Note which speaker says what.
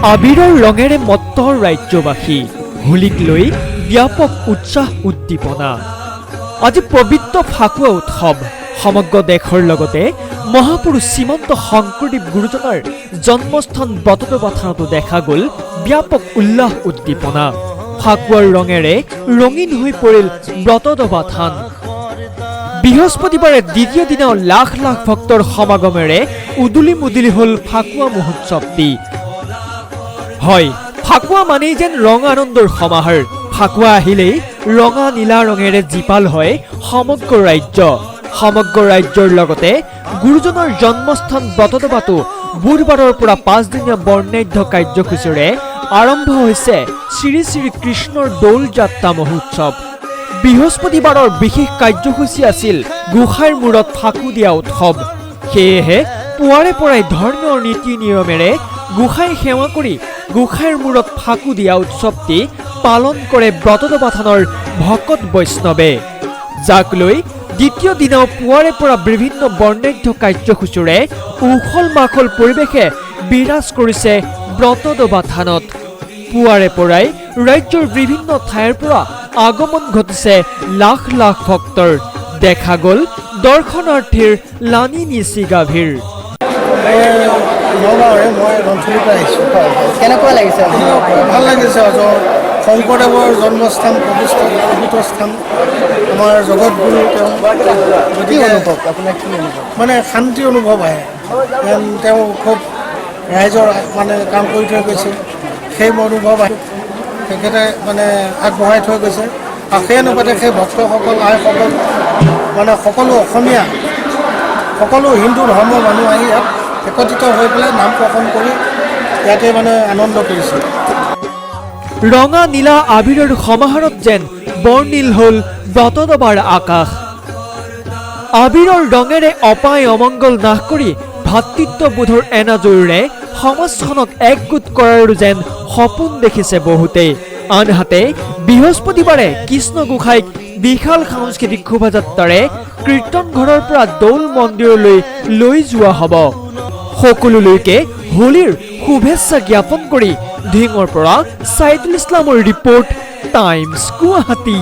Speaker 1: আবিৰৰ ৰঙেৰে মত্ত ৰাজ্যবাসী হোলীক লৈ ব্যাপক উৎসাহ উদ্দীপনা। আজি পবিত্ৰ ফাকুৱা উৎসৱ সমগ্ৰ দেশৰ লগতে মহাপুৰুষ শ্ৰীমন্ত শংকৰদেৱ গুৰুজনাৰ জন্মস্থান বটদ্ৰৱা থানতো দেখা গ'ল ব্যাপক উল্লাস উদ্দীপনা। ফাকুৱাৰ ৰঙেৰে ৰঙীন হৈ পৰিল বটদ্ৰৱা থান। বৃহস্পতিবাৰে দ্বিতীয় দিনাও লাখ লাখ ভক্তৰ সমাগমেৰে উদুলি মুদুলি হ'ল ফাকুৱা মহোৎসৱটি। হয়, ফাকুৱা মানেই যেন ৰং আনন্দৰ সমাহাৰ। ফাকুৱা আহিলেই ৰঙা নীলা ৰঙেৰে জীপাল হয় সমগ্ৰ ৰাজ্য। সমগ্ৰ ৰাজ্যৰ লগতে গুৰুজনাৰ জন্মস্থান বটদ্ৰৱাতো বুধবাৰৰ পৰা 5 দিনীয়া বৰ্ণাঢ্য কাৰ্যসূচীৰে আৰম্ভ হৈছে শ্ৰী শ্ৰী কৃষ্ণৰ দৌল যাত্ৰা মহোৎসৱ। বৃহস্পতিবাৰৰ বিশেষ কাৰ্যসূচী আছিল গোসাঁইৰ মূৰত ফাকু দিয়া উৎসৱ। সেয়েহে পুৱাৰে পৰাই ধৰ্মীয় নীতি নিয়মেৰে গোসাঁই সেৱা কৰি গোসাঁইৰ মূৰত ফাকু দিয়া উৎসৱটি পালন কৰে বটদ্ৰৱা থানৰ ভকত বৈষ্ণৱে, যাক লৈ দ্বিতীয় দিনাও পুৱাৰে পৰা বিভিন্ন বৰ্ণাঢ্য কাৰ্যসূচীৰে উখল মাখল পৰিৱেশে বিৰাজ কৰিছে বটদ্ৰৱা থানত। পুৱাৰে পৰাই ৰাজ্যৰ বিভিন্ন ঠাইৰ পৰা আগমন ঘটিছে লাখ লাখ ভক্তৰ। দেখা গ'ল দৰ্শনাৰ্থীৰ লানি নিচিগা ভিৰ।
Speaker 2: কেনেকুৱা লাগিছে?
Speaker 3: ভাল লাগিছে। শংকৰদেৱৰ জন্মস্থান, পবিত্ৰ স্থান, আমাৰ জগতগুৰু তেওঁ।
Speaker 2: কি অনুভৱ আপোনাৰ? কি অনুভৱ?
Speaker 3: মানে শান্তি অনুভৱ আহে। তেওঁ খুব ৰাইজৰ মানে কাম কৰি থৈ গৈছে, সেই অনুভৱ আহে। তেখেতে মানে আগবঢ়াই থৈ গৈছে আৰু সেই অনুপাতে সেই ভক্তসকল আইসকল মানে সকলো অসমীয়া, সকলো হিন্দু ধৰ্মৰ মানুহ আহি ইয়াত একত্ৰিত হৈ পেলাই নাম প্ৰসংগ কৰি ইয়াতে মানে আনন্দ কৰিছে।
Speaker 1: ৰঙা নীলা আবিৰৰ সমাহাৰত যেন বৰ্ণিল হ'ল বটদ্ৰৱাৰ আকাশ। আবিৰৰ ৰঙেৰে অপায় অমংগল নাশ কৰি ভাতৃত্ববোধৰ এনাজৰীৰে সমাজখনক একগোট কৰাৰো যেন সপোন দেখিছে বহুতেই। আনহাতে বৃহস্পতিবাৰে কৃষ্ণ গোসাঁইক বিশাল সাংস্কৃতিক শোভাযাত্ৰাৰে কীৰ্তন ঘৰৰ পৰা দৌল মন্দিৰলৈ লৈ যোৱা হ'ব। সকলোলৈকে হোলীৰ শুভেচ্ছা জ্ঞাপন কৰি ধিঙৰ পৰা ছাইদুল ইছলামৰ ৰিপৰ্ট, টাইমছ গুৱাহাটী।